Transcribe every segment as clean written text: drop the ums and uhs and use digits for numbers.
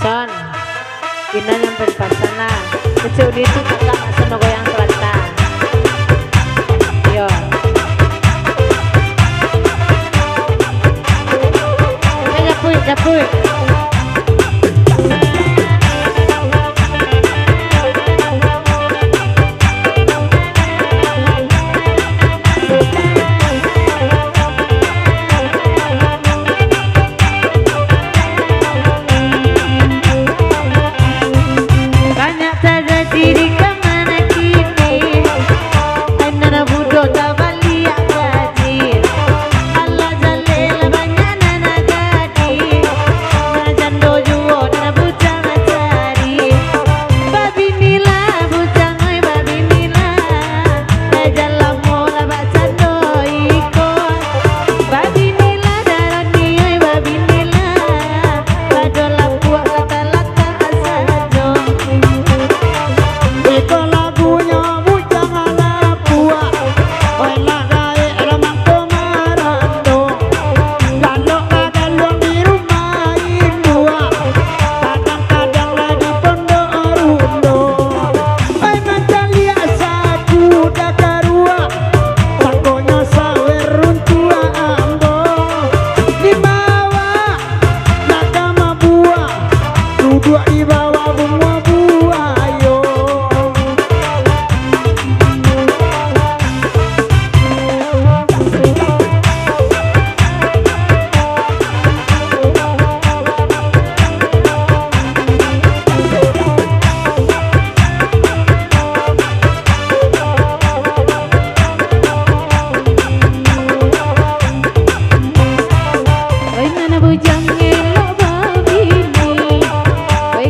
Son Kina nyampe pasana kecil di itu kakak masuk goyang selatan yo Japui bujang elok babini, oi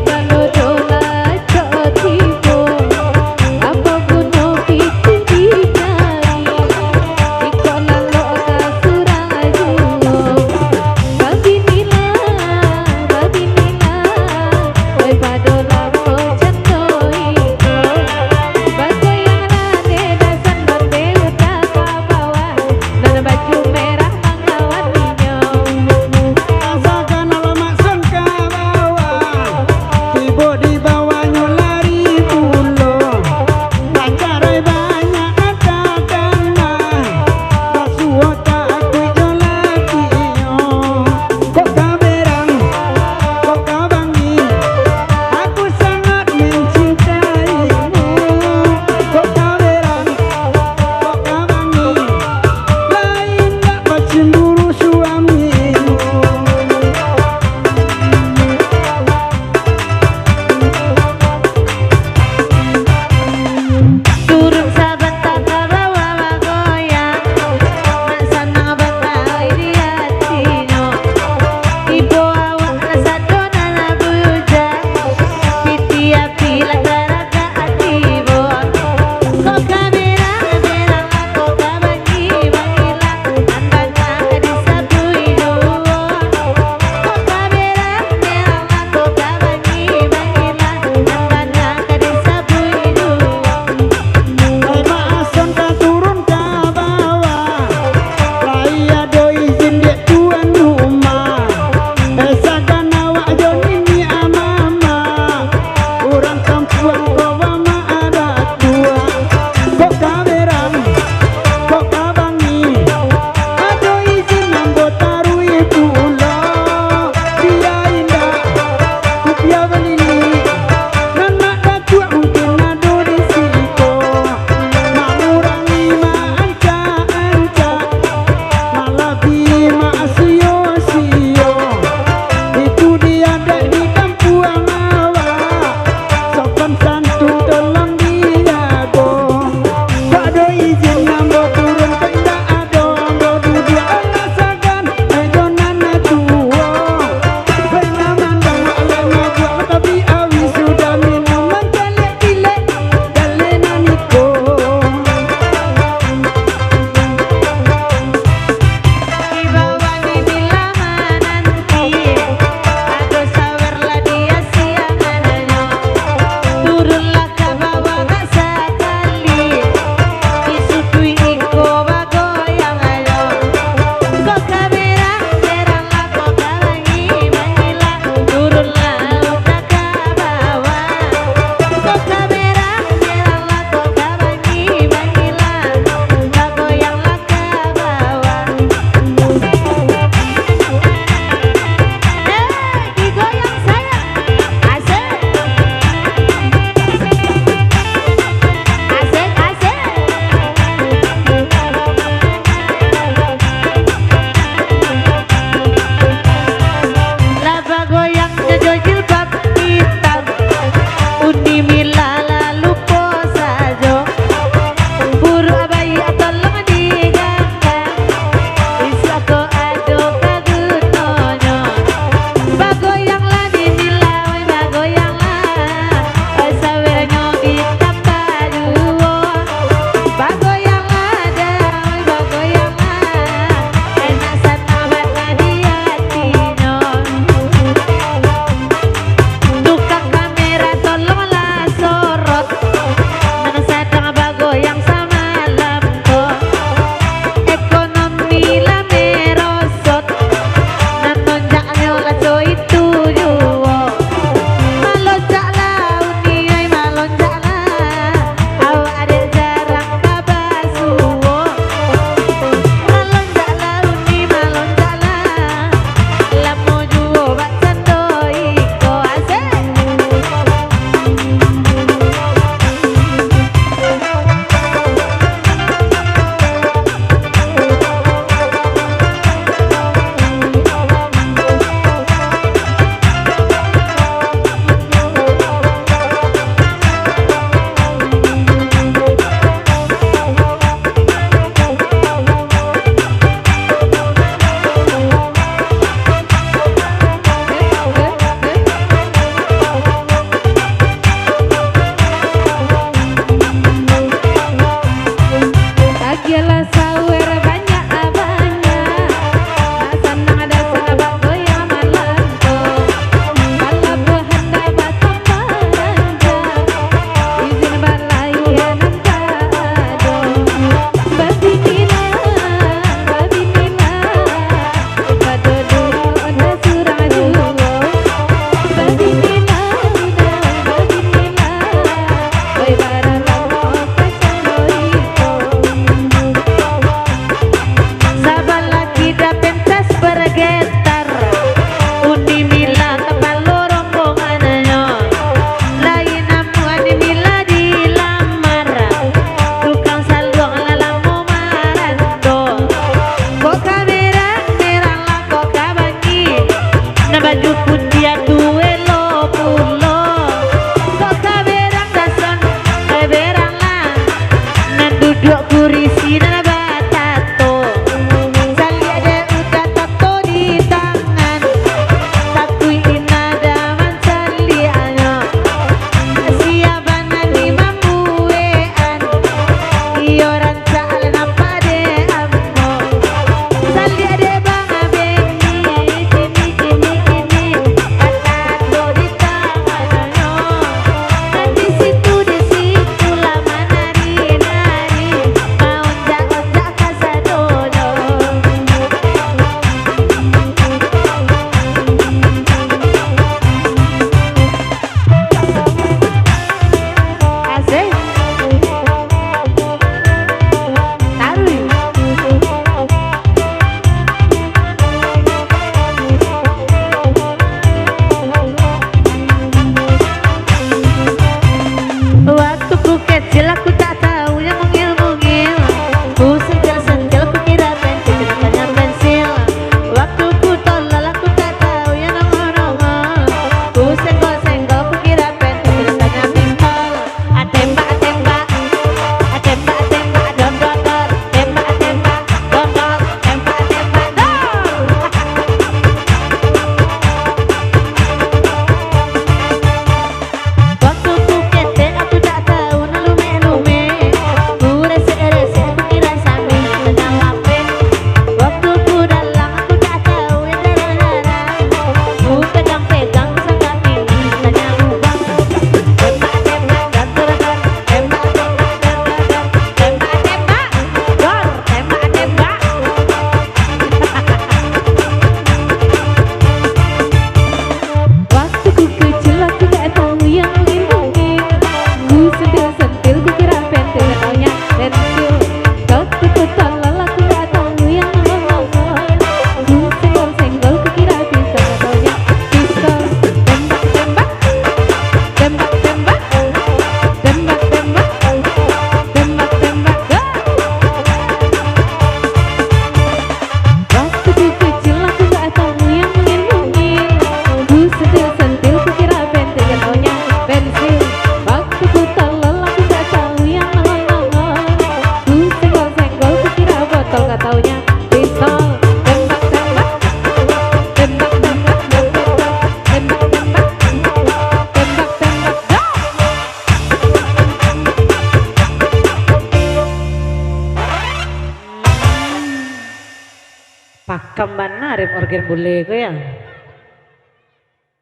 kemana rem organ boleh ko ya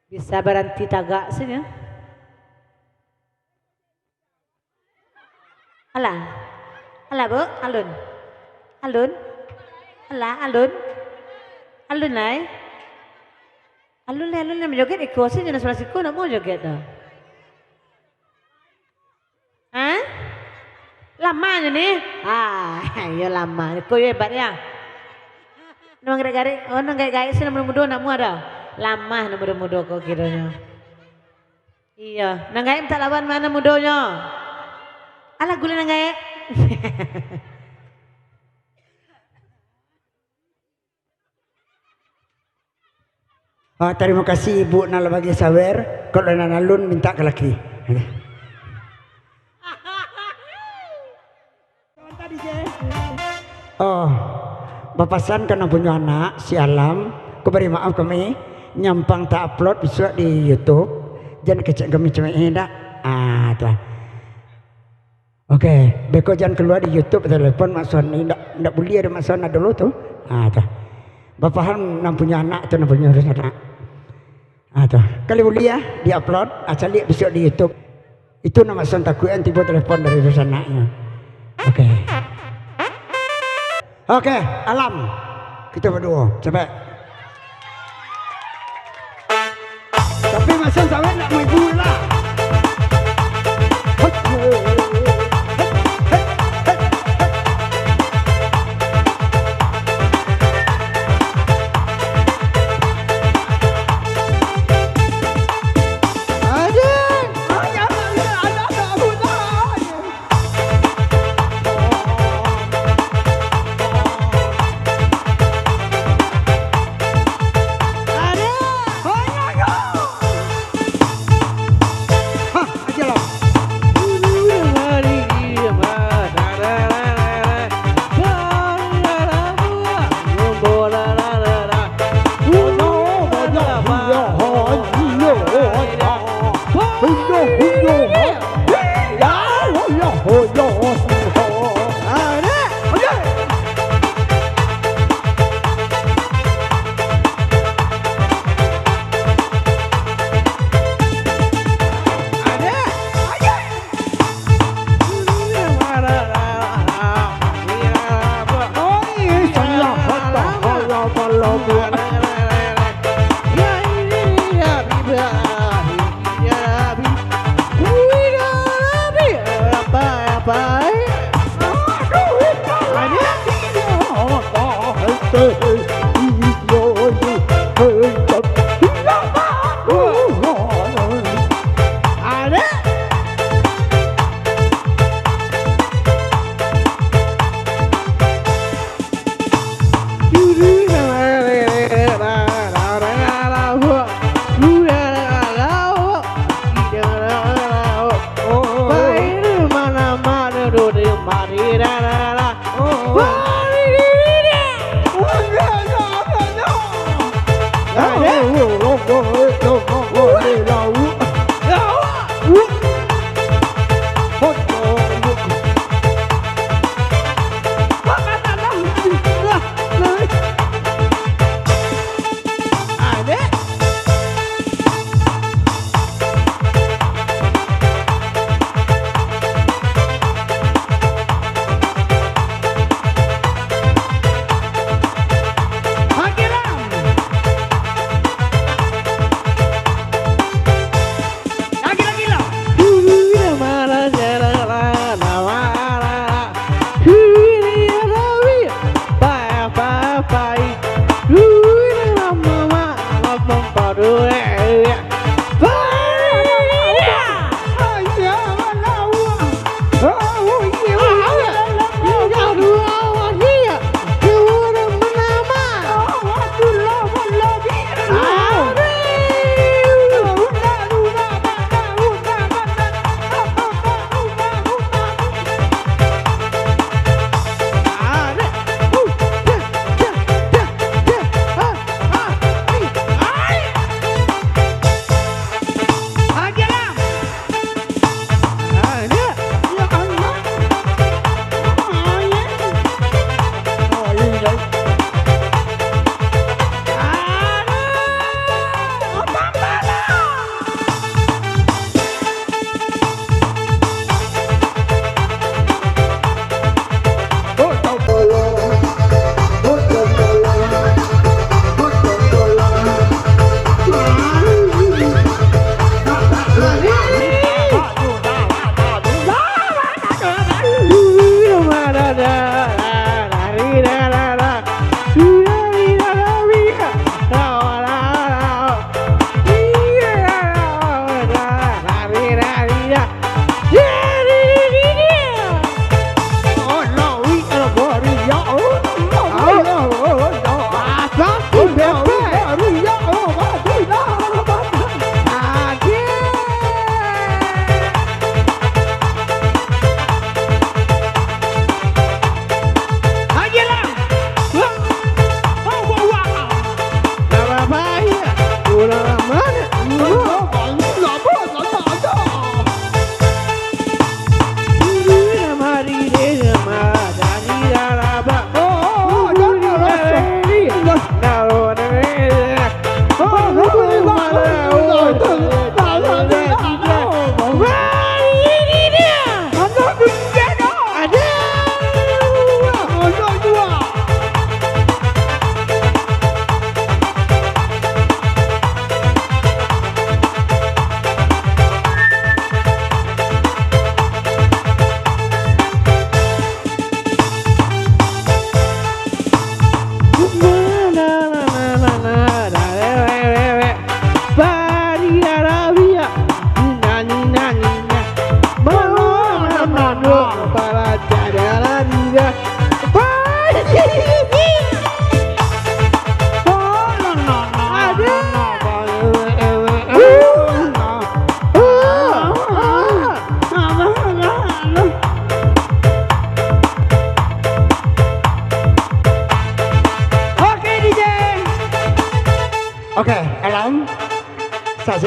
bisa berhenti tagak sini ya alah alah bu alun alun alah alun alun lai alun lai menjoget ikut sih jenis sebelah siku nak mau joget dah hah lamanya nih ya lama kau hebat ya nang gare-gare oh nang gare-gare sih muda-muda nak mu ada lama nak muda-muda kau kiranya iya nang gare tak lawan mana mudanya alah gula nang gare terima kasih Ibu nala bagi sawer kalau nalun minta ke laki bapasan karena punya anak si Alam aku beri maaf kami nyampang tak upload besok di YouTube jangan kecek kami cuma ini dah tuh oke beko jangan keluar di YouTube telepon Mak Son ini ndak boleh ada Mak Son dulu tuh tuh bapak Han nam punya anak tuh nam punya anak tuh kali boleh ya di upload asal lihat besok di YouTube itu nama Son takuan tiba telepon dari anaknya Oke, Alam. Kita berdua, coba. Tapi masa sampai nak main bola.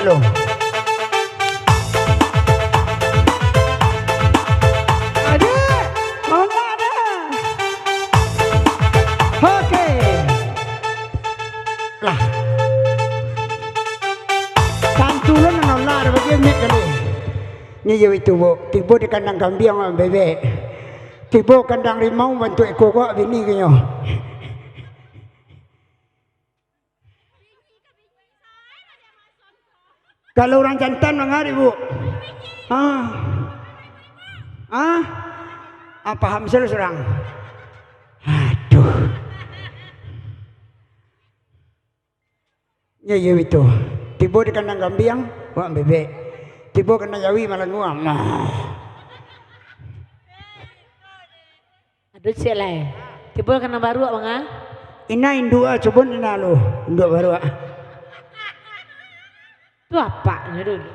silo. Ada, mana ada? Oke. Lah. Kantulan nolak bagi mek kali. Ni yo itu bu, tiba di kandang kambing sama bebek. Tiba kandang rimau bantu ekor kok bini kenyo. Kalau orang jantan mengari bu. Paham selalu serang. Aduh. Ya itu. Tiba di kandang kambing, buat bebek. Tiba kena jawi malah nguam. Aduh celai. Tiba kena baru bang ah. Ina indua coba ina lo. Indua baru. Itu apa dulu?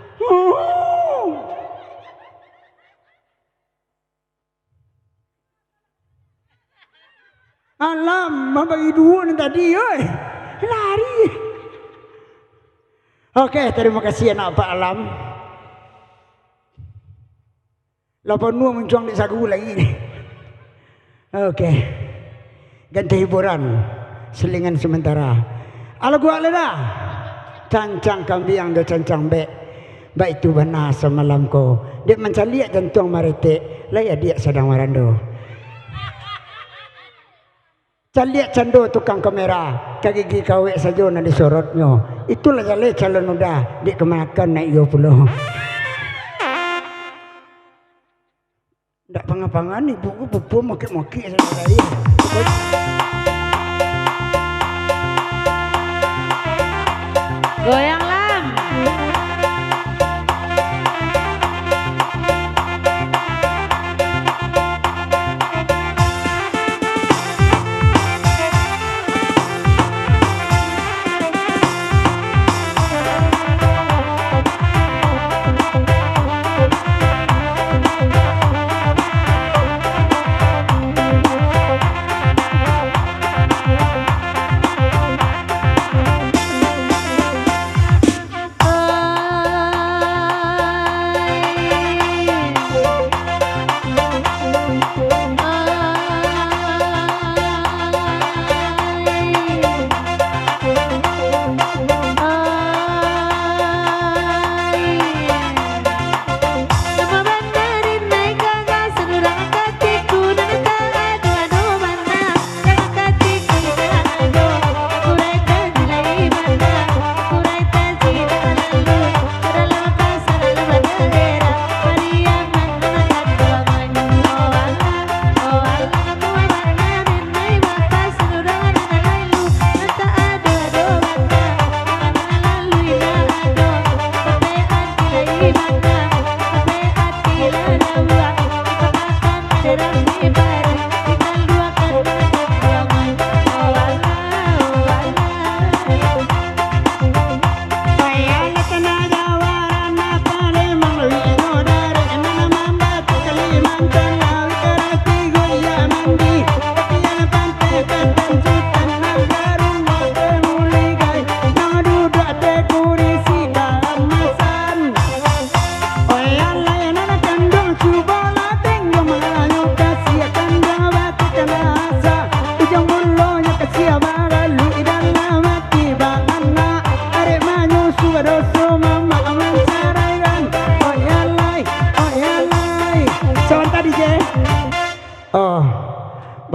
Alam, bagi dua ni tadi, oi. Lari. Okey, terima kasih anak Pak Alam. Lapan dua mencuang di sagu lagi ni. Okey. Ganti hiburan. Selingan sementara. Ala gua dah. Cancang kambing do cancang bek. Baik tu benar semalam ko. Dia mencaliak jantung marete. Laya dia sedang marando. Caliak cando tukang kamera. Kagigi kawe saja nak disorotnya. Itulah jale calon udah. Dia kemakan naik 20. Tak pangan-pangan ni buku pupu maki-maki saya tadi. Goyang lam.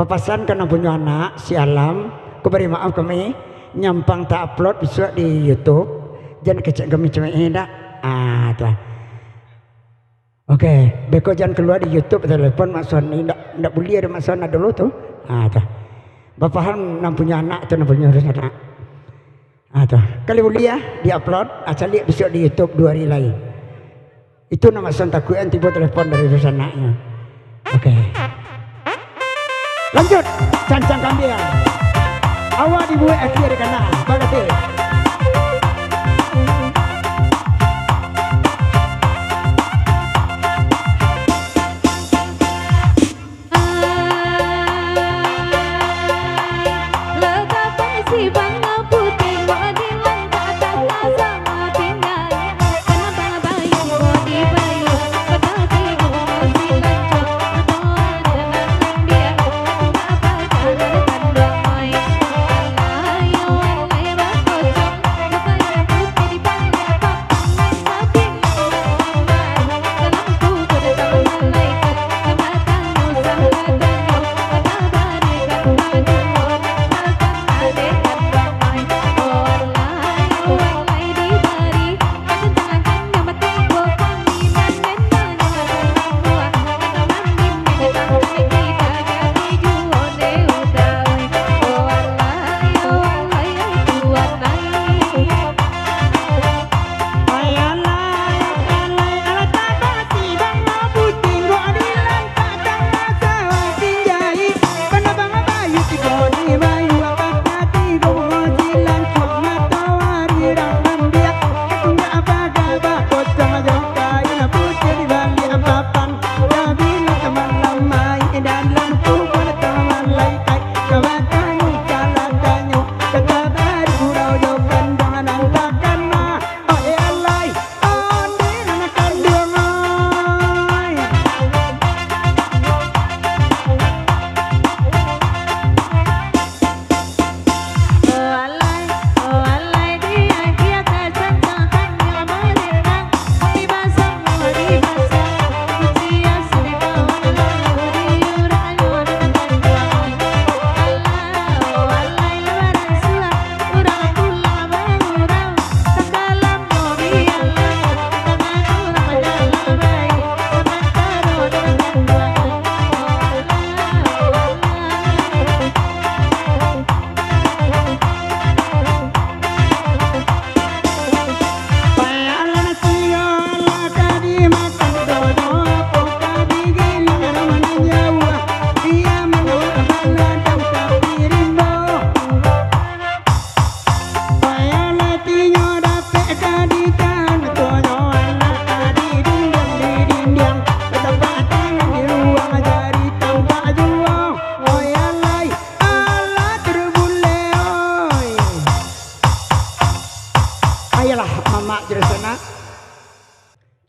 Bapasan karena punya anak si Alam, aku beri maaf kami nyampang tak upload besok di YouTube. Jangan kecek kami cuma ini dah. Tuh. Okey, beko jangan keluar di YouTube telepon Mak Soni ndak boleh ada Mak Sona dulu tuh. Tuh. Bapahan nam punya anak tu nam punya urus anak. Tuh. Kali boleh ya di upload, asal lihat besok di YouTube 2 hari lagi. Itu nama Son takuan tiba telepon dari urus anaknya. Okey. Lanjut, cancang kambing. Awak dibuat akhir kanan. Bagus.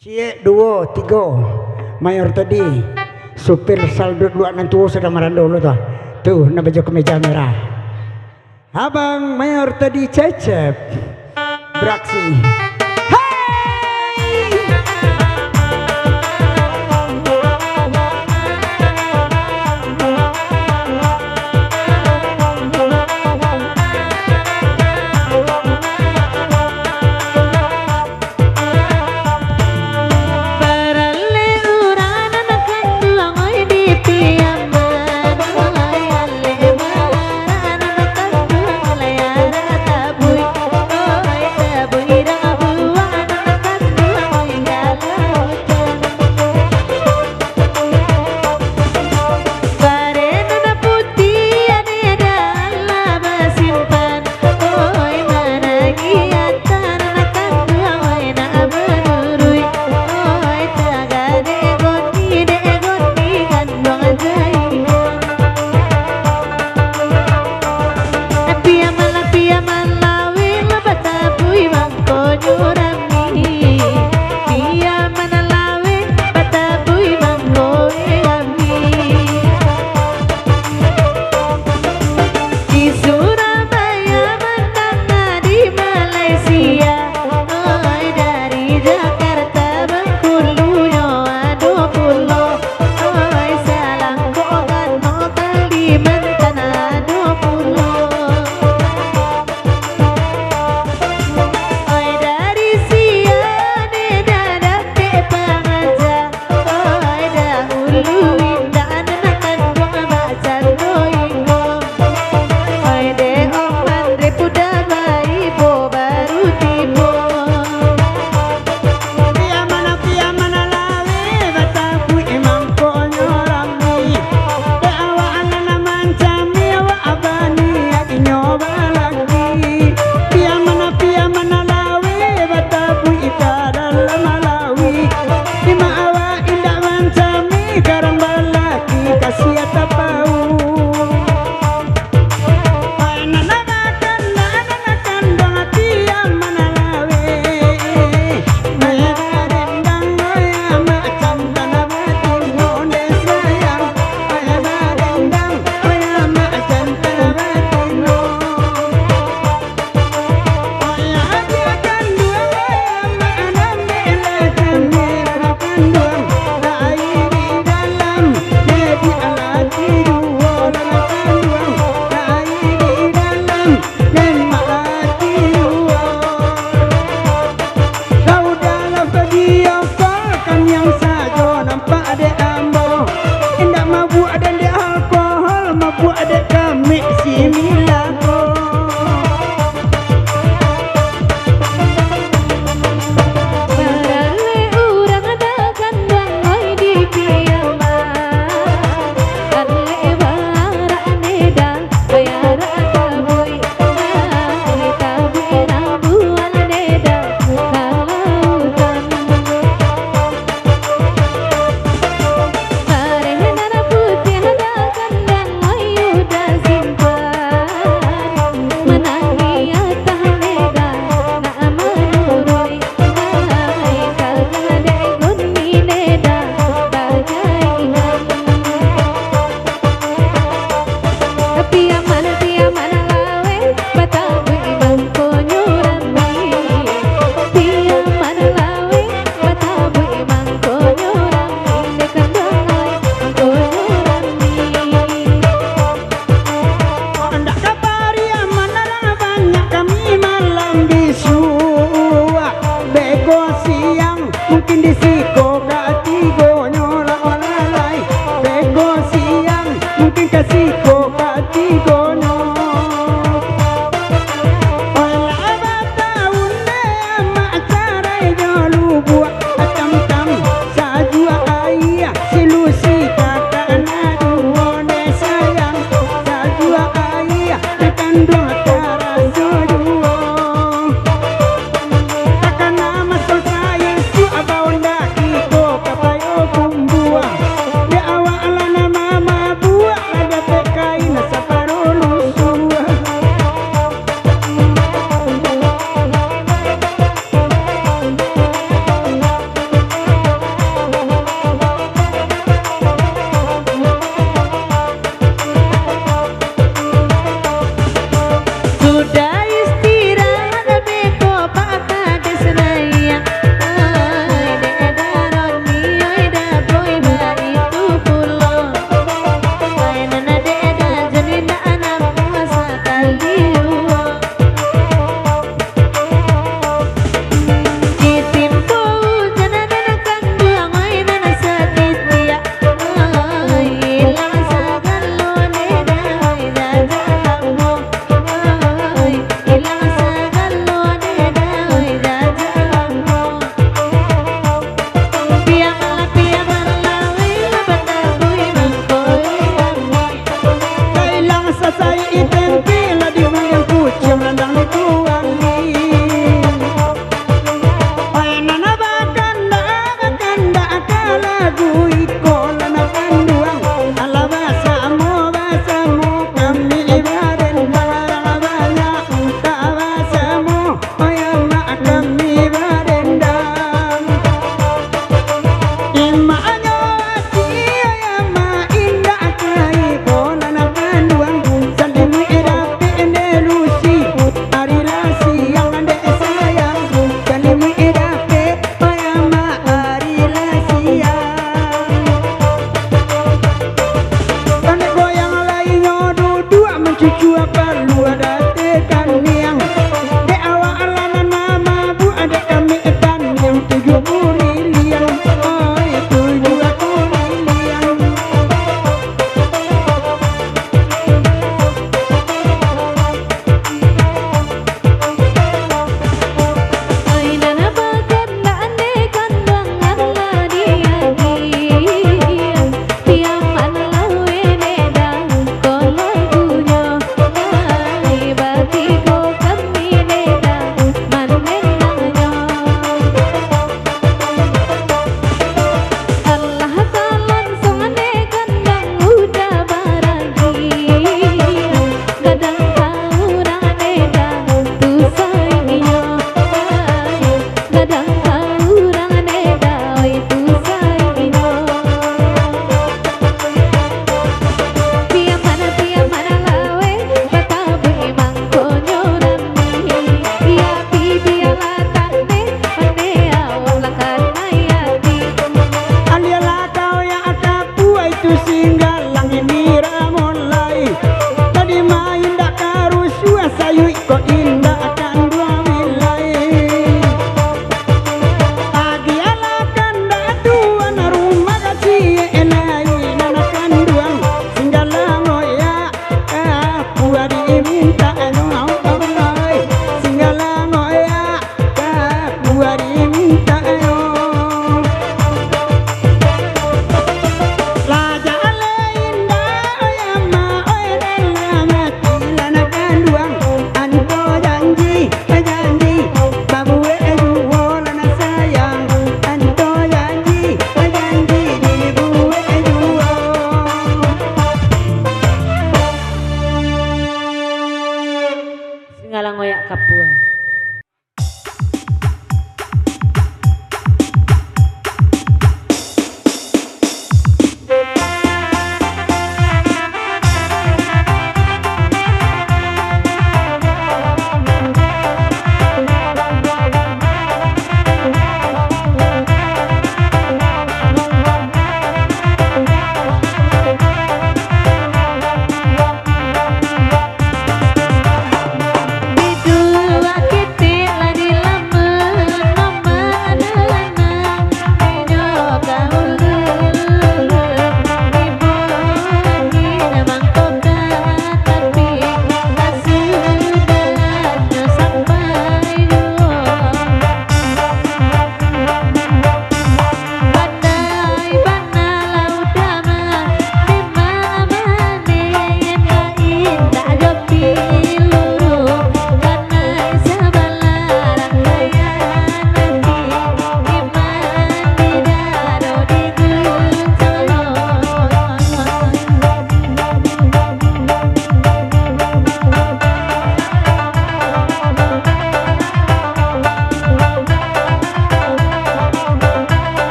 Cie dua tiga mayor tadi supir saldo dua nanti sudah marah dulu tuh na baju kemeja merah abang mayor tadi cecep beraksi. Tabui, tabui,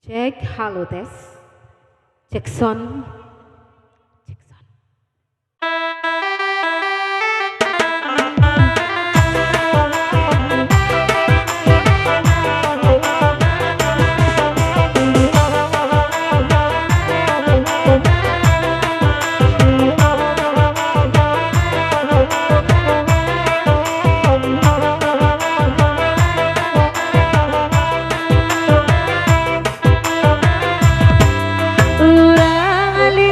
Cek, halo tes. Cek sound. Cek sound. Urang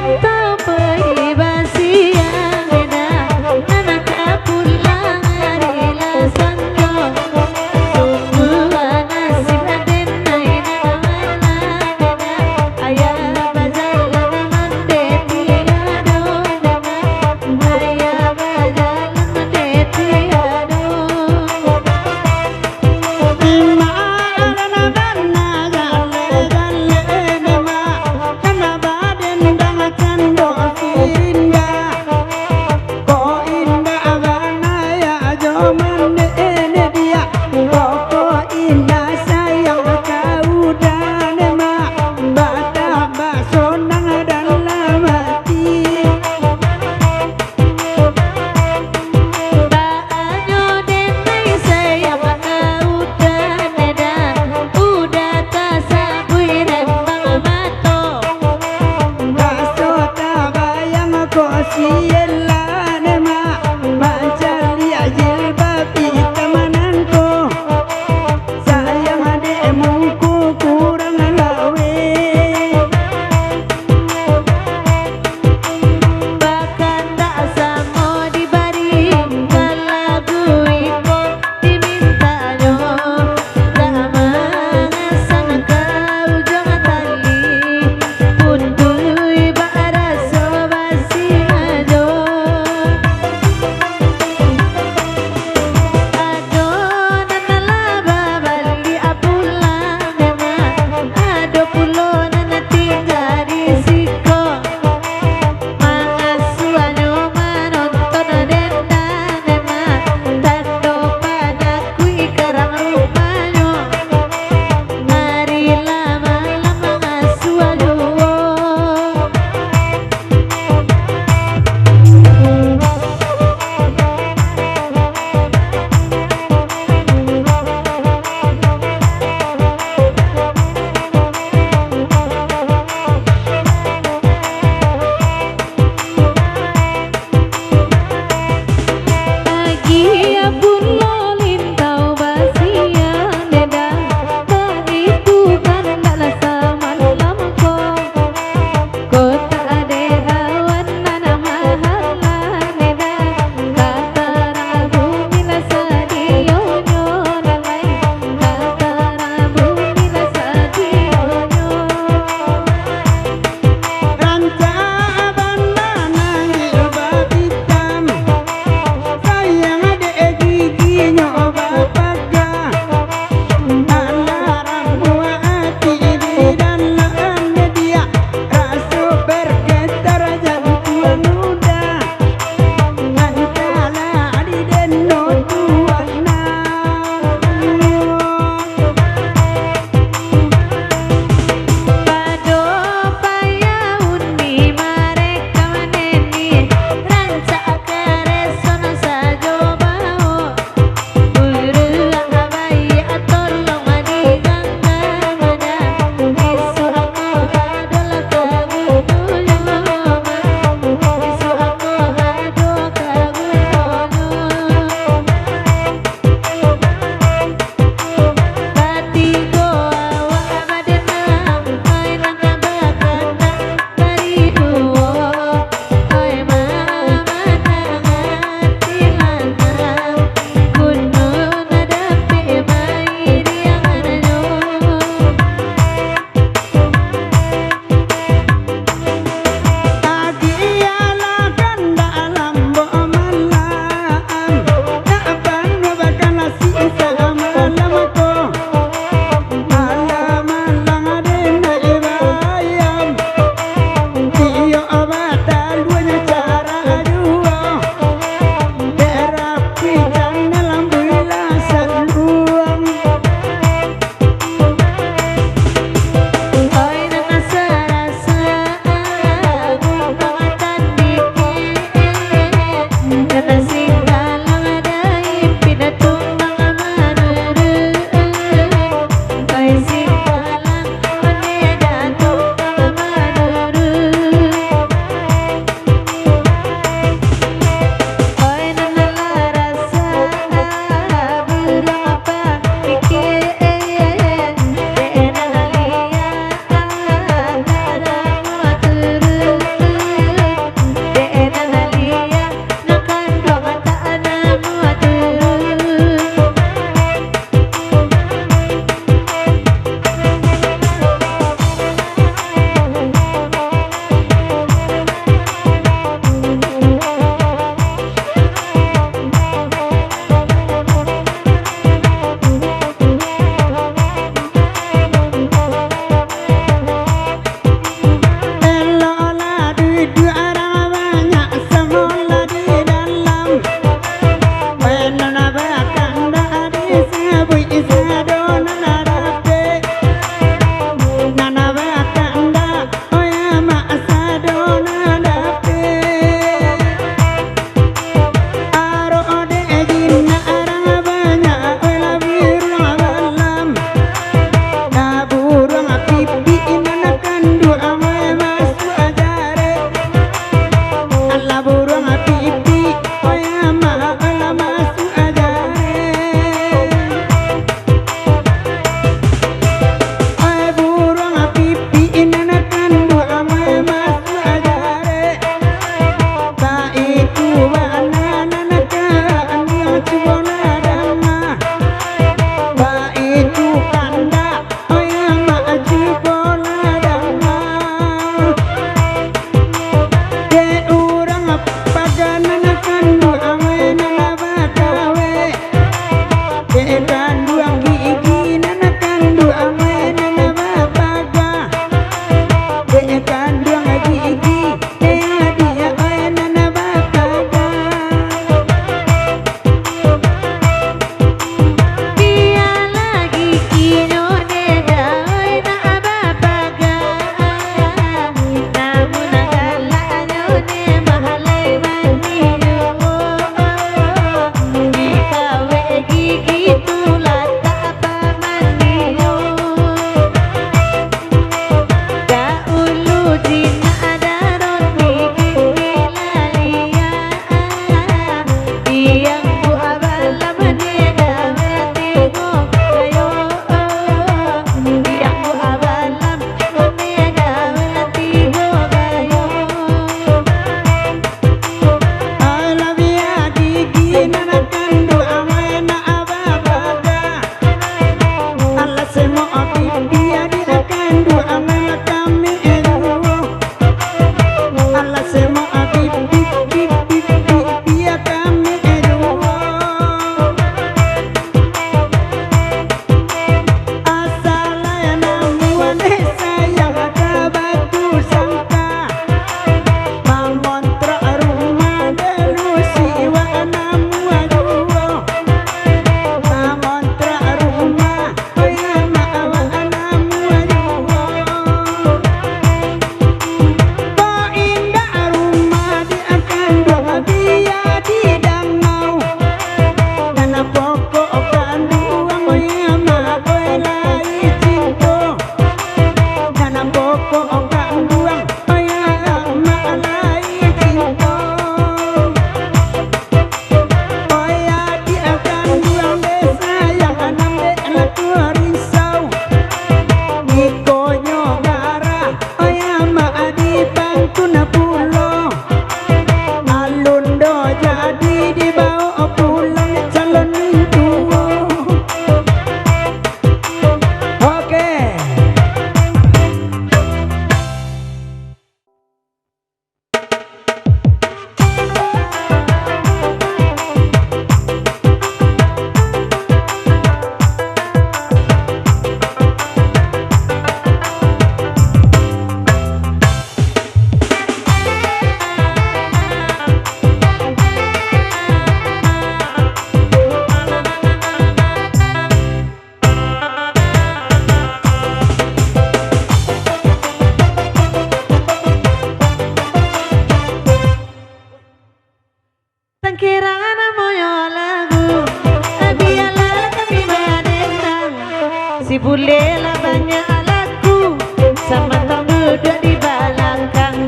bolehlah banyak laku sama tak duduk di belakang.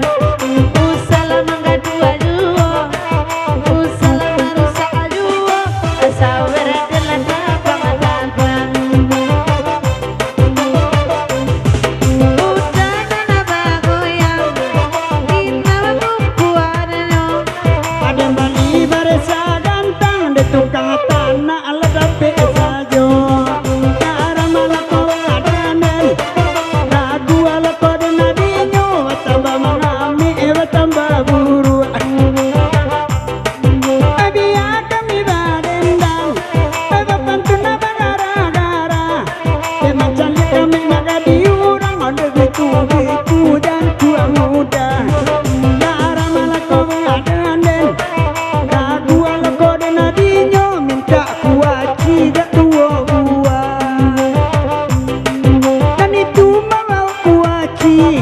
Usahlah menggadu aduo, usahlah merusak aduo, sawer adalah tapang-tapang. Udah nana bagoyang, inawa kupuaranyo. Ada Bali baresa gantang de tukang tanah ala dape sajo. Cara malako adanen ragu ala kode nadinyo watamba mangami watamba buru. Abia kami badendang eba pantuna bagara-gara. Macam kami magadi urang ada biku dan tua muda. Cara malako adanen ragu ala kode nadinyo minta kuaci dak tua buah. Dan itu mau kuaci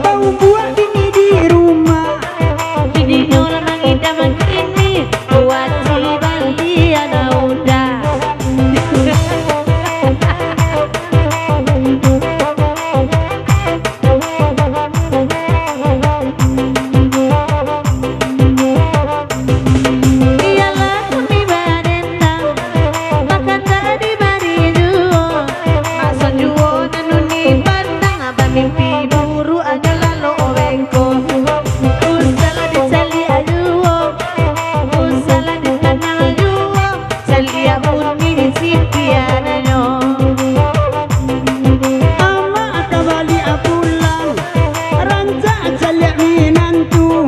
bau buah ini di rumah. Bini nyola mangida mangini, kuaci bali ana udah. Iyalah kami badendang, makan tadi bari juo. Masan juo nanuni pandang, abang mimpi buru adalah lo owengko. Usahlah disali ajuo, usahlah ditanang ajuo, salia uni di sipiananyo. Ama akabali apulang ranca jalak minantu.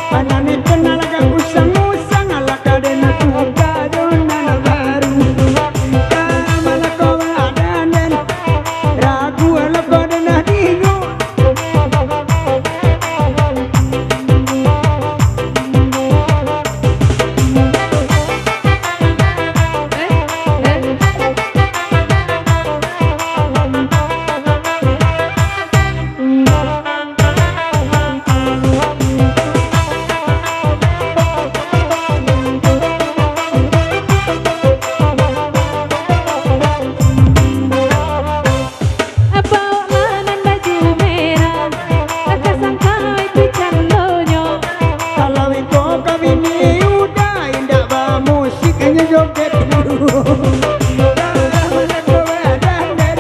Anane kenal agak usang-usang ala kadena tuka dona baru. Kamala kau adanen ragu ala kadena dinyo. Bawa manan baju merah, kakak sangka itu calonyo. Kalau itu kawini udah indah ba musiknya joget dulu. Kamala kau adanen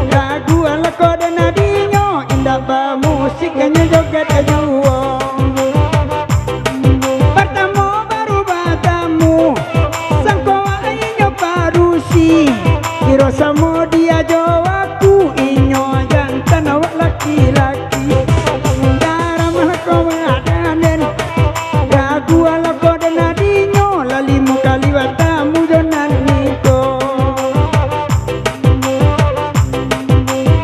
ragu ala kode nadinyo indah ba musiknya joget dulu. Bertemu baru bertemu sangkoa inyo parusi kiro samo dia jawaku inyo jantan awak laki-laki. Cara malako adanen ragu ala kode nadinyo lalimu kali watamu jonan niko.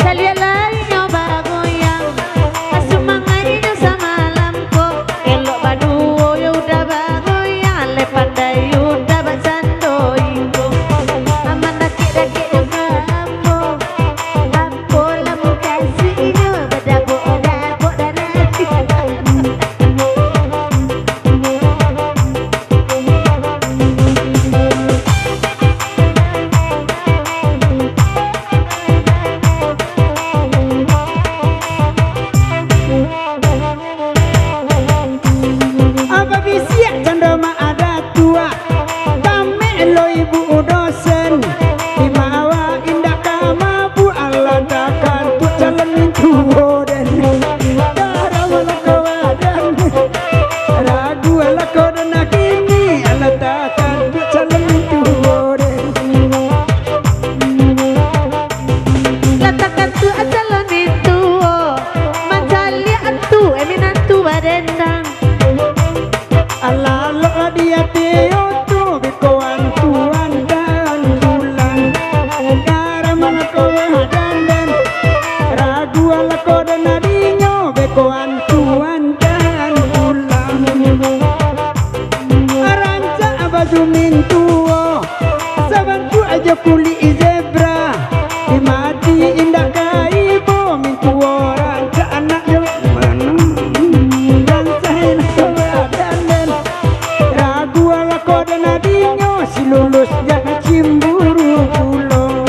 Salia lainnya bagoyang, asumangai inyo sa malamko. Elok baduo ya udah bagoyang, le pandai udah basandoingo. Aman daki-daki juga ambo lah muka sinyo, badabo-dabo darati. Apa bisiak candoma ada tua kami lo ibu dosen di mawa indah kama bu Allah dakan tu jalan tua den cara malako adan ragu ala kode nakini ala dakan tu jalan tua den. Latakan tu ajalan itu, manjali antu, eminantu badendang. Allah lo dia teo tu bikoan tuan dan bulan. Cara malako adan ragu ala kode nadinyo bikoan tuan dan bulan. Aranca abadu mintuo sabantu aja kuli zebra dimati indah kaibo mintuo ranca anaknya mana dan saya kau adanen ragu ala kode nadinyo si lulus jangan cimburu pulau.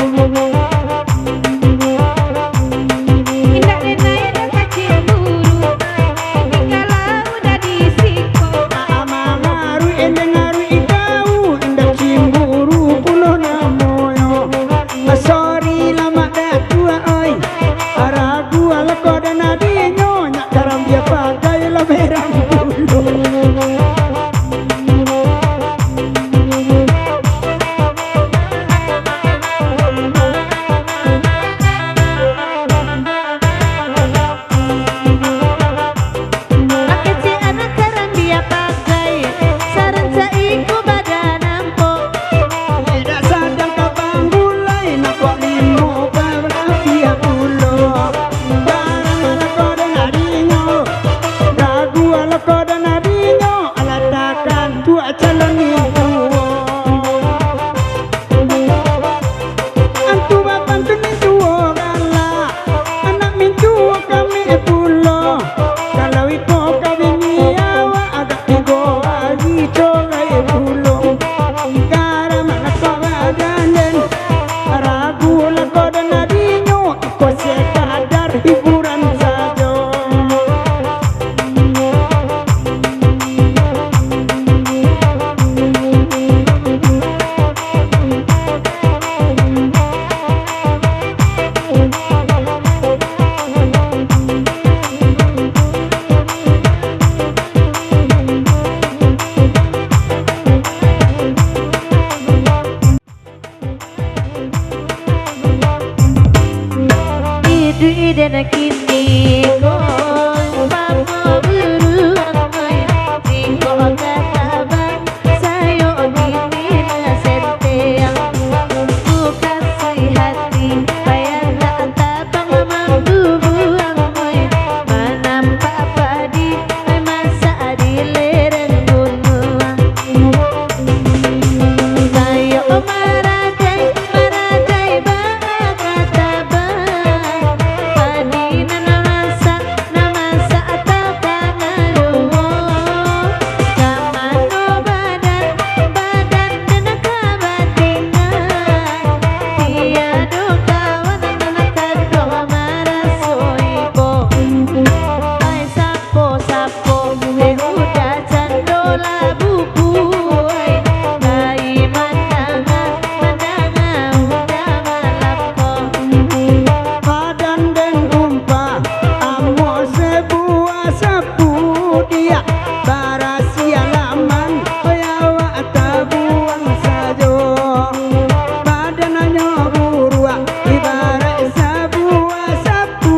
Dui dana kini kong pamo beruang oi Jiko katabang sayo gini na senteang Ku kasih hati bayar tak tabang mampu buang oi Menampak padi masa di lereng gunung Sayo maradai maradai bakatabang Padi na masa atau kangalumo Kamano badan dan kabatingan Tiado kawan nakadong marasoibo Ay sapo udah candola buku Ay mandangan udah malapko Padan dan umpa amo sebuah sapu dia barasia laman oyawa tabuang sajo padananyo urua ibarat sebuah sapu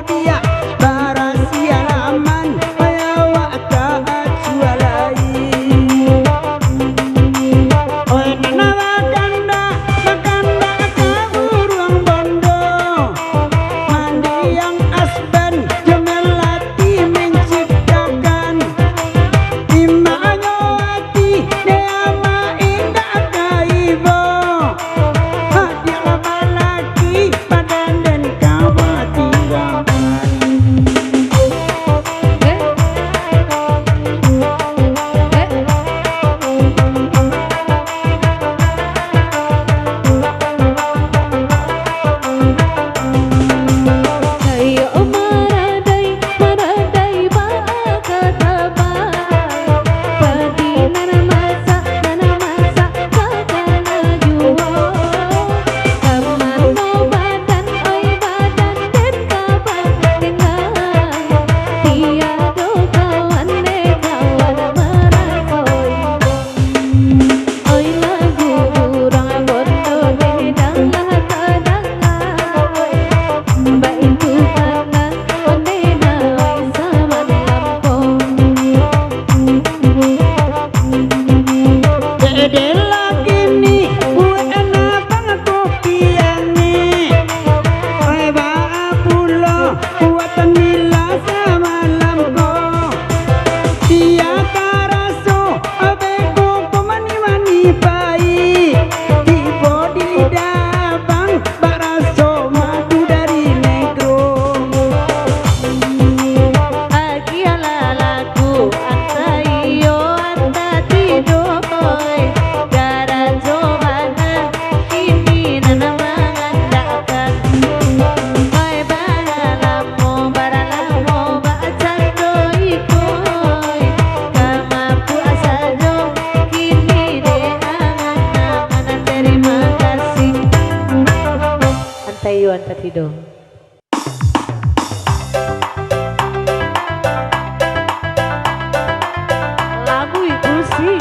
dia barasia laman oyawa jualai oi nana makanda kaburuang bondo mandi yang asban jemelati menciptakan imanyo hati deama indah kaibo hadiah malaki padan dan kawatingan Sayo maradai bakatabang Padi na masa kakalajuo Kamano badan oi badan den kabatingan Tiado kawan marasoy Oi lagu kurang bondo bidang lahat-lahat Mbak itu karena ondena sama lampung Dede lagi nih, gue enak banget kopiannya. Oi pulo, buatan nila sama lampo. Dia karaso, abeko mani bayi. Tibo di lidah bang, baraso madu dari negro. Agiala lagu anta iyo anta tidoy Gara jomana kini nana mengandalkan Oi baralamo bacando ikoy Kamapu asajo kini de angan terima kasih Anta iyo anta tido lagu itu sih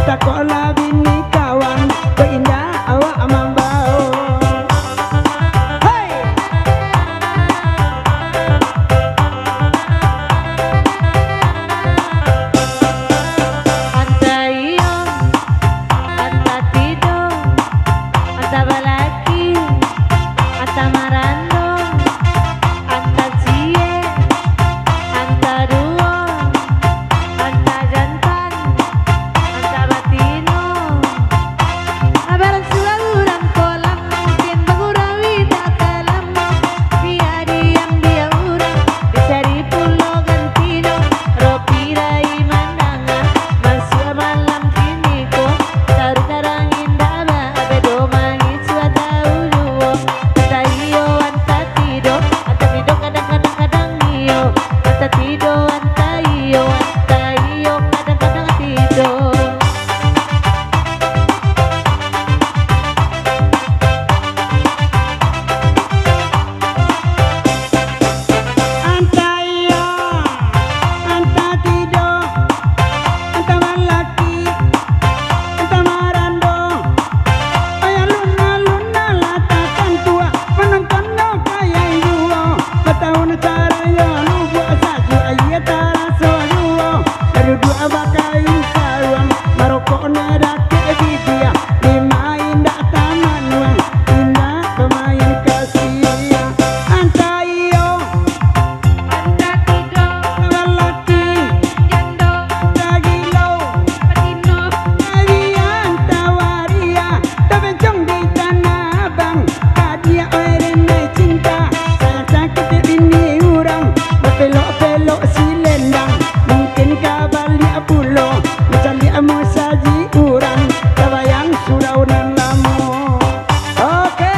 takola bini kawan keindah awak mambau. Hey! Anta iyo, anta tidur, anta balaki, anta marando, anta cie, anta duo, anta jantan, anta batino. Abang surang kolam mungkin mengurawi tak kalam. Dia diam dia urang bisa di pulau Gantino. Ropirai mandangan masih malam kini ko taru tarang indah ba abedo mangit suata uluo. Anta iyo anta tido kadang-kadang kadang iyo. Anta tido anta iyo kadang-kadang tido. Anta iyo, anta tido, anta malaki, anta marando. Ayah luna luna latakan tua, menonton no kaya yuo. Batau na cara yo lubu asaju ayah taraso yuo. Dari dua bakain sarwang, maroko neda ke bidia. Dimain dak taman wang, indah pemain kasih. Anta iyo. Anta tido Lalaki, jando dagilo, patino. kalian tawaria, terbencong di tanah abang. Kadia orene cinta, saya sakit ini urang, berpelok-pelok si lendang. Mungkin kau balik pulau, macam dia mau saji urang, tabayang surau nan lamu. Oke.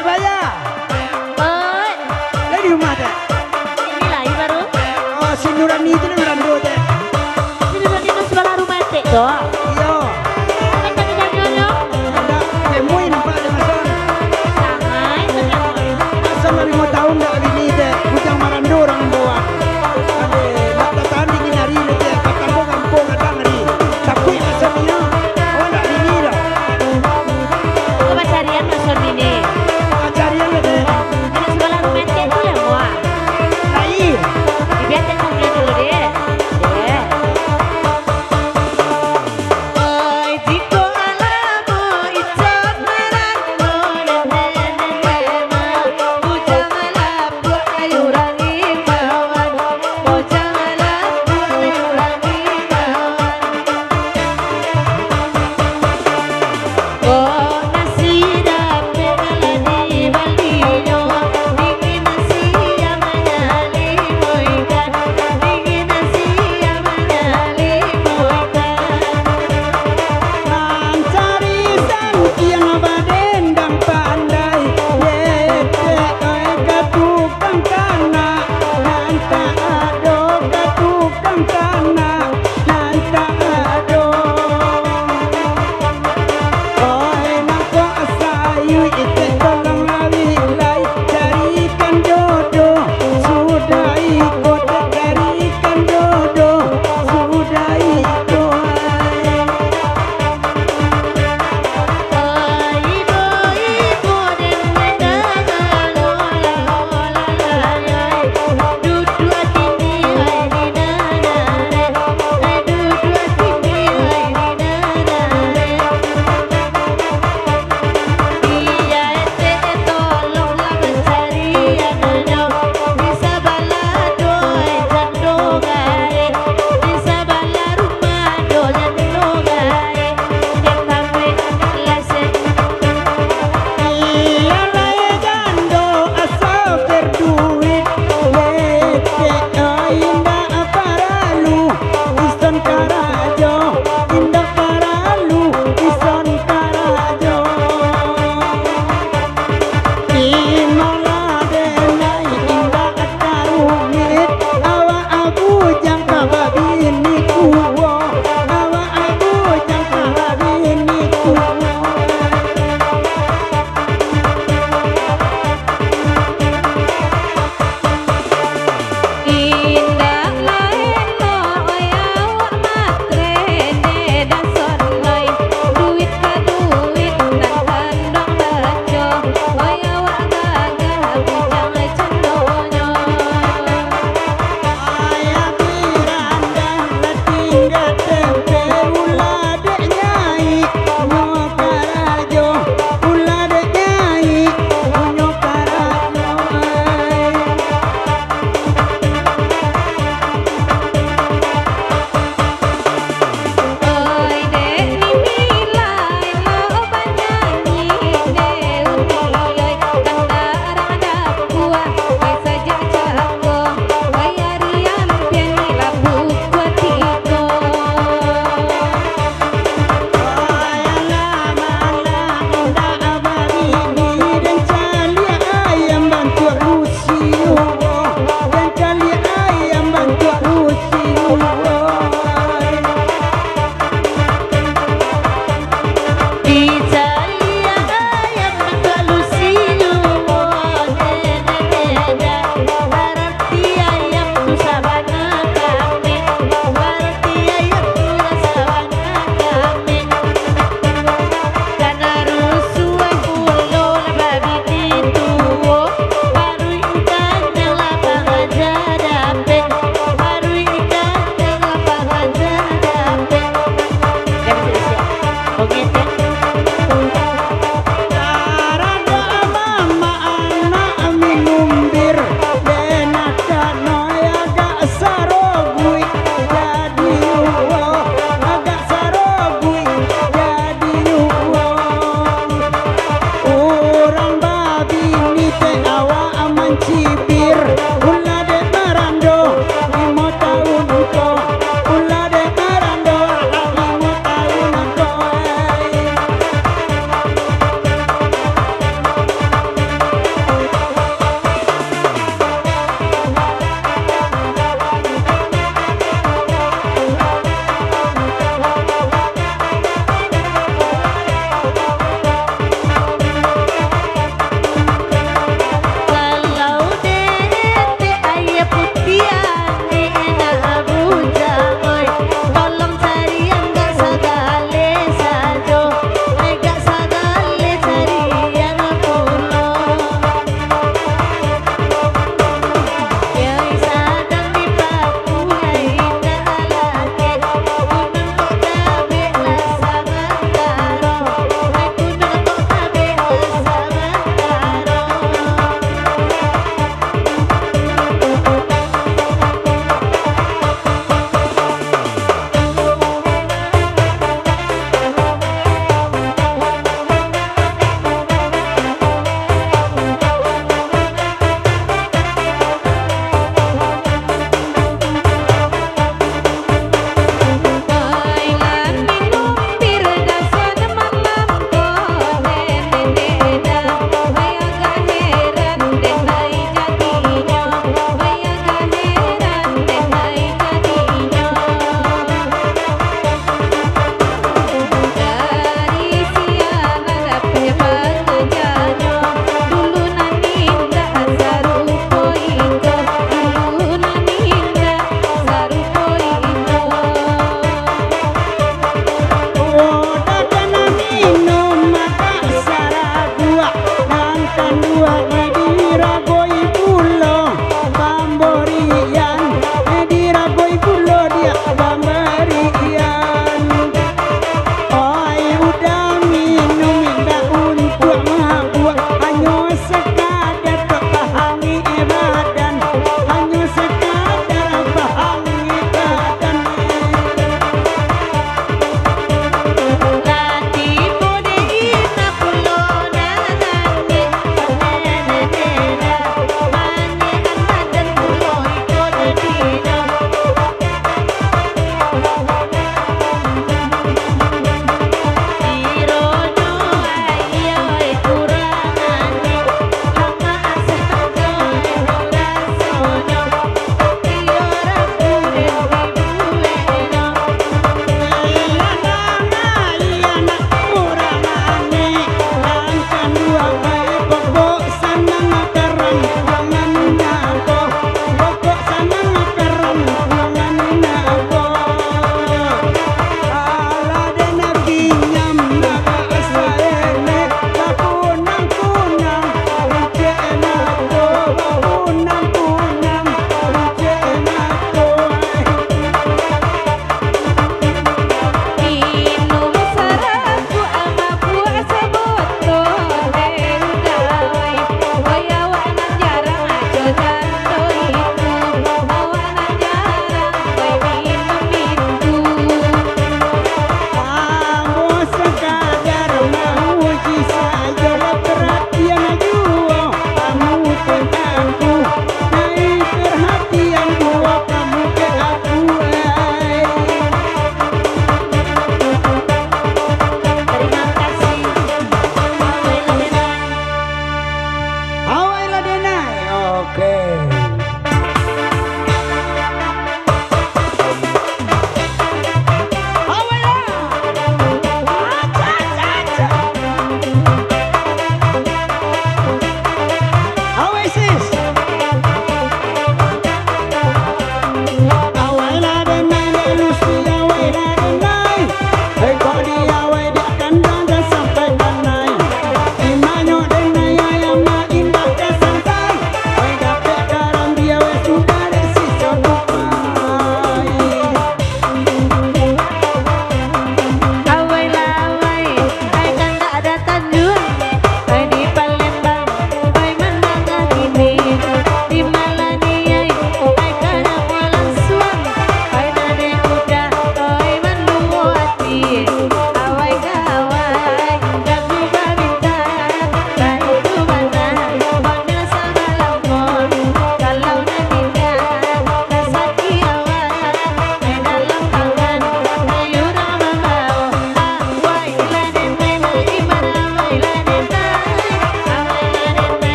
Baya, Oi, dari rumah teh. ini lagi baru. Oh, si Nurani itu Nurando teh. Ini berarti itu sebelah rumah teh doang. Iya, Kan tadi janyonya ada emui nampak ada mason. sama itu nyaman. Mason dari 5 tahun dah bini teh. Bujang Marando orang bawa. Ade, nak datang di kinari lu teh. Kampung-kampung ada ngari. Tapi mason ini, oh nak bini dah. Kemacarian mason ini. Acarian le teh. Ada sebelah rumah teh itu ya mua. Lai, Dibiarkan sambil dulu deh.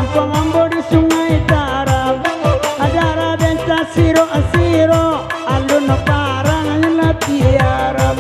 Kampung Ambo di Sungai Tarap Adara benta siro asiro Alun parang la tiarap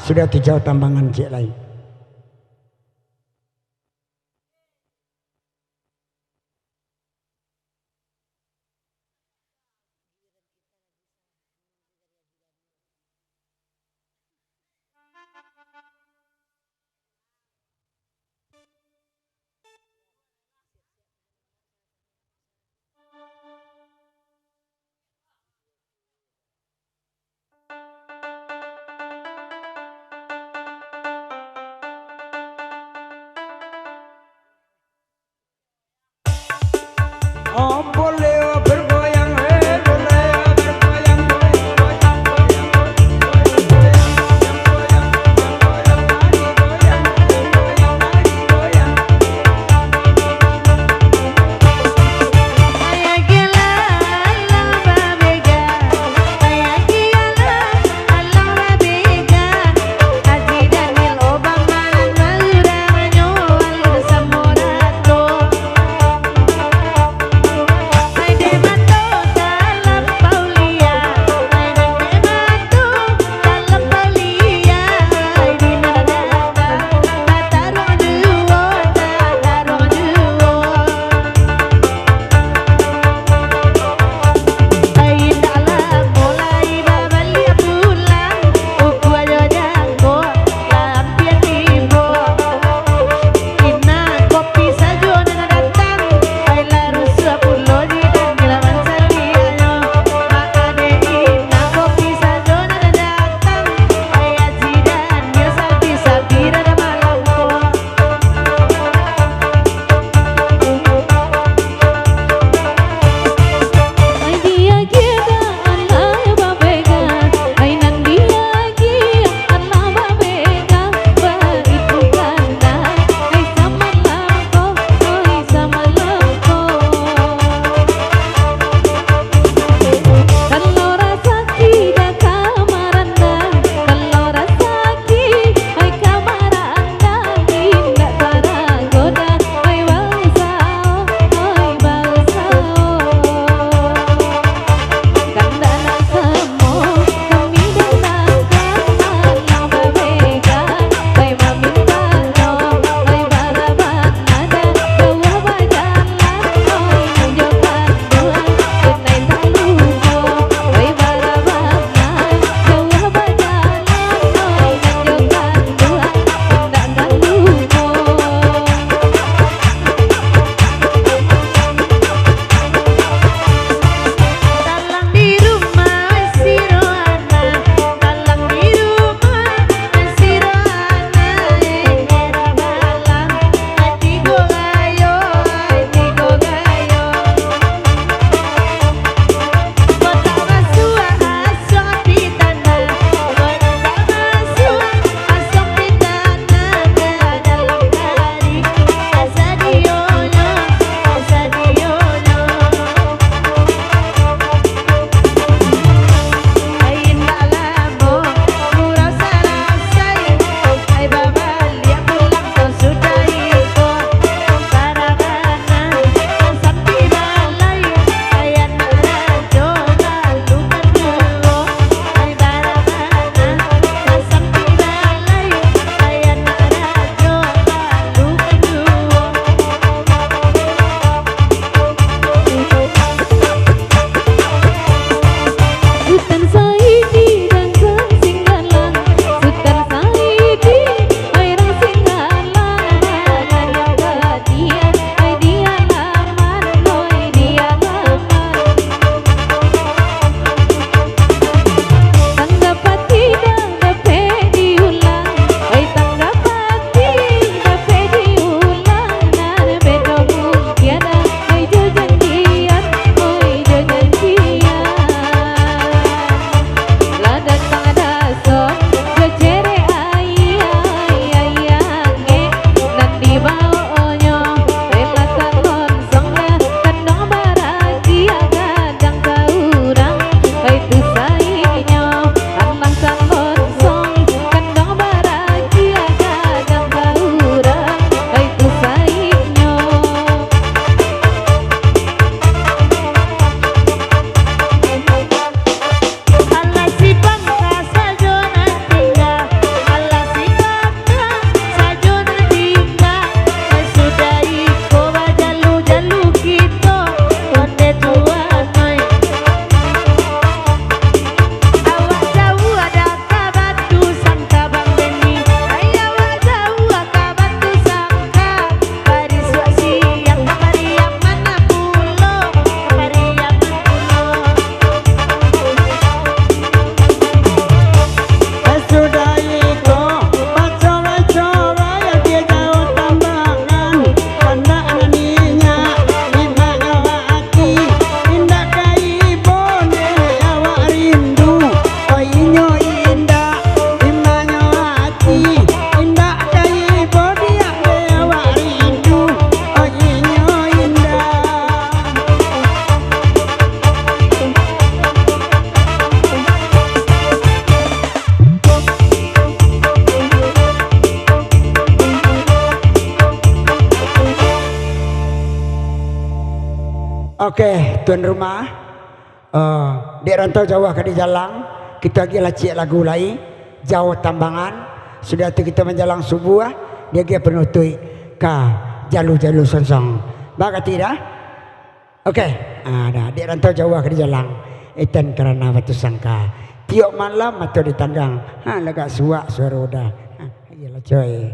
sudah tujau tambangan cik lain. Oke, tuan rumah, di rantau Jawa ke di jalan, kita lagi lacik lagu lain, jauh tambangan, sudah tu kita menjalang subuh, dia lagi penutui ke jalur-jalur sonsong. Baga tidak? Oke, ada di rantau Jawa ke di jalan, itan kerana batu sangka, tiok malam atau di tanggang, lega suak suara udah, iyalah coy.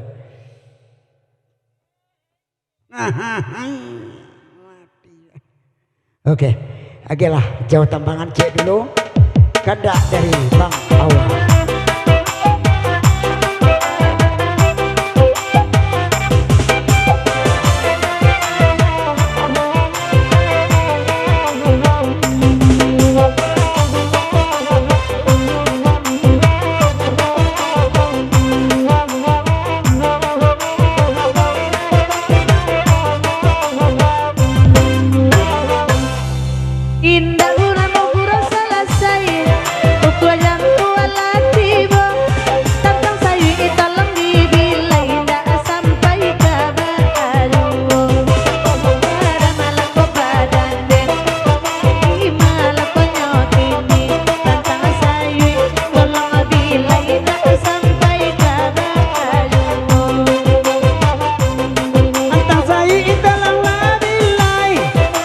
Oke, agelah jauh tambangan cek dulu. Kandak dari Bang Awal. Indah guna mau gura selesai, ukua yang tua tiba, tentang sayu italang dibilai dah sampai kabar aduh. Ada malah kau badan deh, malah kau nyokini, tentang sayu tolong bilai dah sampai kabar aduh. Antang saya italang labilai,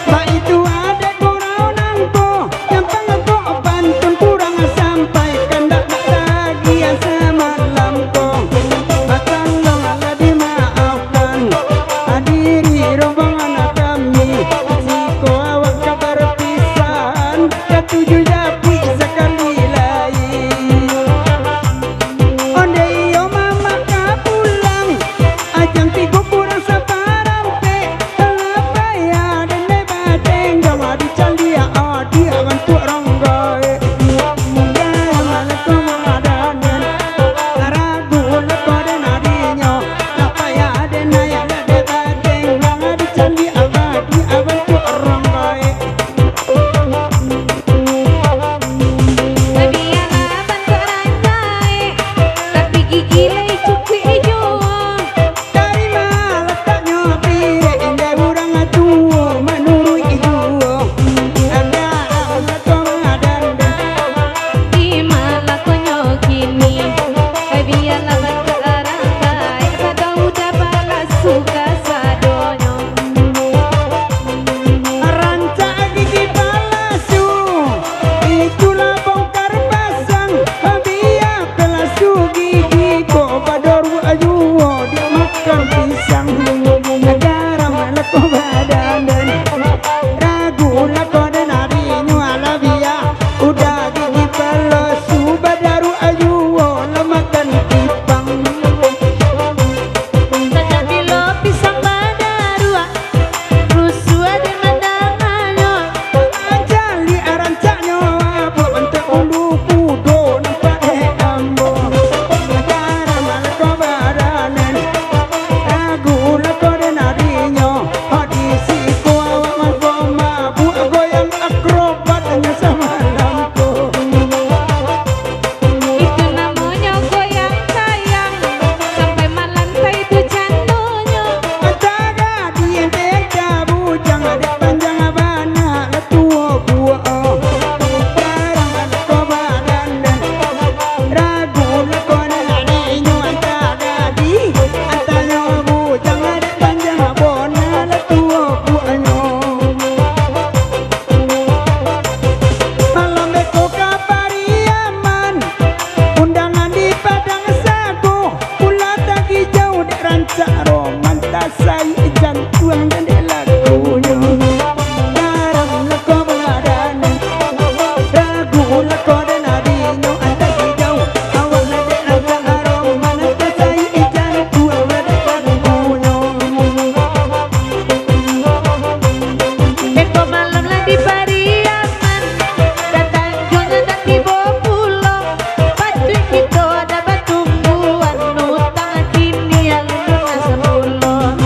mak itu ada kurang nampo, yang pangko pantun kurang sampai kandak lagi semalam ko. Akan malah dimaafkan, hadiri rombongan kami, jika awak kabar pisan, ketujuh tapi sekali lain. Onde iyo mama ka pulang, ajang tigo kurang saparampe, kenapa ya dene bateng jawa di candia adi awan tu ronggoe. Gaya malah komadanen, ragu leko den adinyo, apa ya dene ya dene bateng jawa di candia adi awan tu ronggoe. Kebiasaan keranjai, tapi gigi lagi cukup hijau. Dari mana letaknya pire indah urang tua menurut itu. Anda satu madan Di malah kau nyokini, kebiasaan keranjai, pada udah balas suka sadonyo. rancak gigi palasu, itulah bongkar pasang. Biar pelasu gigi kok badoru ajuwo dia makan pisang. Negara mana kau badan ragu lah kau dan harinya ala biar udah gigi palasu badaru ajuwo lah makan pipang. Tetapi lo pisang badarua, rusuh ada mandangannya. Jali arancaknya apa bentuk ulu kudo nampak ambo. Negara malah kau badanan, ragu lah kau dan harinya. Hadisi ku awak mampu mabuk goyang akrobatnya semalam ku. Itu namanya goyang sayang, sampai malam itu candunya. Antara dia beda bujang ada panjang abana lah tua buah. Sekarang ada kau badanan, ragu lah kau dan harinya. Antara antanya bujang ada panjang abana lah tua buahnya. Malam beko kapariaman, undangan di Padang Sago, pula tagi jauh di rancak roman, tasai jantuang dan di lagunya. Garam leko badanan, ragu leko dan harinya. Tagi jauh awal di rancak roman, tasai jantuang dan di lagunya. Beko malam lah di Pariaman, datang jonya dan di Bopulo. Batu kita ada batungguan, utang kini yang lunas sepuluh.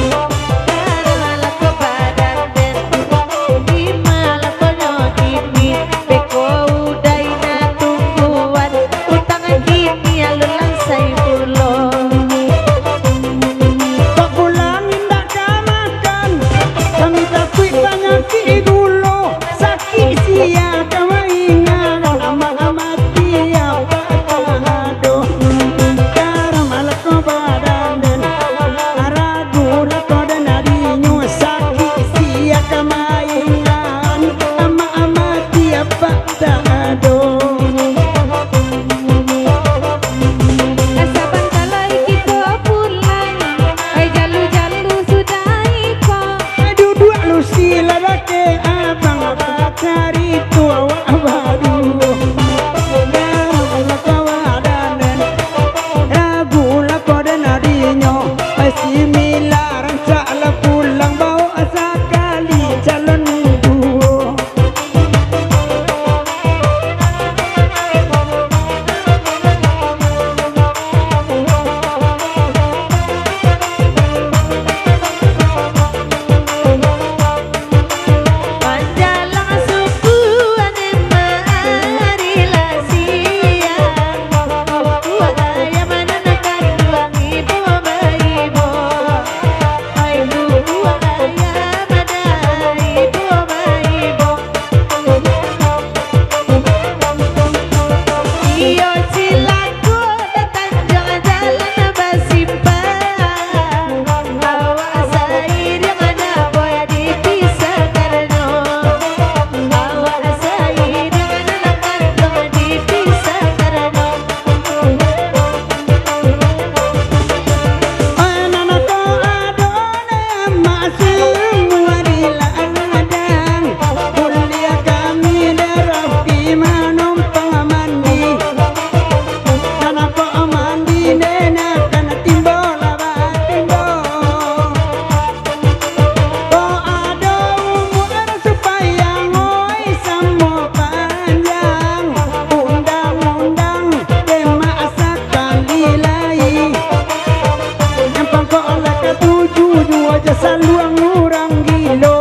saluang orang gilo.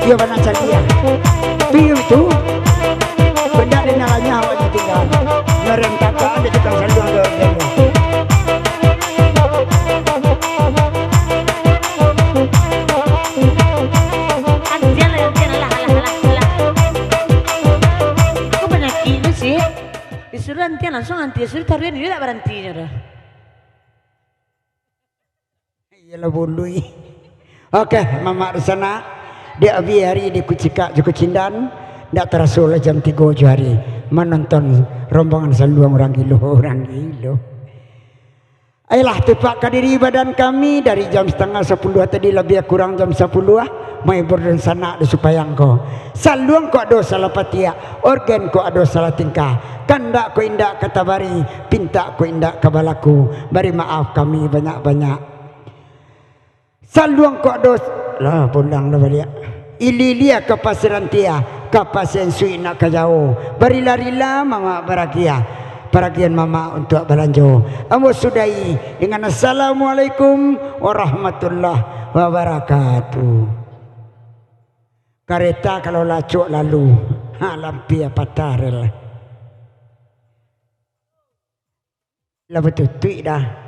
Dia mana calia? Piu itu benda di nyalanya awaknya tinggal ngerem kakak di tukang saluang ke demo. Aku penyakit itu sih. Disuruh antian langsung anti, disuruh taruhin dia tak berhentinya dah. Iyalah bului. Oke, Mama di sana. Dia abi hari di Kucika Joko Cindan ndak terasa oleh jam 3 hari menonton rombongan saluang orang gilo. Ayolah tepat diri badan kami dari jam setengah 10 tadi lebih kurang jam 10 mai berdan sana supaya engkau saluang kau ada salah patia organ kau ada salah tingkah kandak kau indak kata bari pinta kau indak kabalaku bari maaf kami banyak-banyak saluang kau ada lah pulang lah balik ililia ke pasiran tia kapasian sui nak ke jauh barilah mama barakia peragian mama untuk belanjo amu sudahi dengan assalamualaikum warahmatullahi wabarakatuh. Kereta kalau lacuk lalu lampi apa tarel lah betul tuik dah.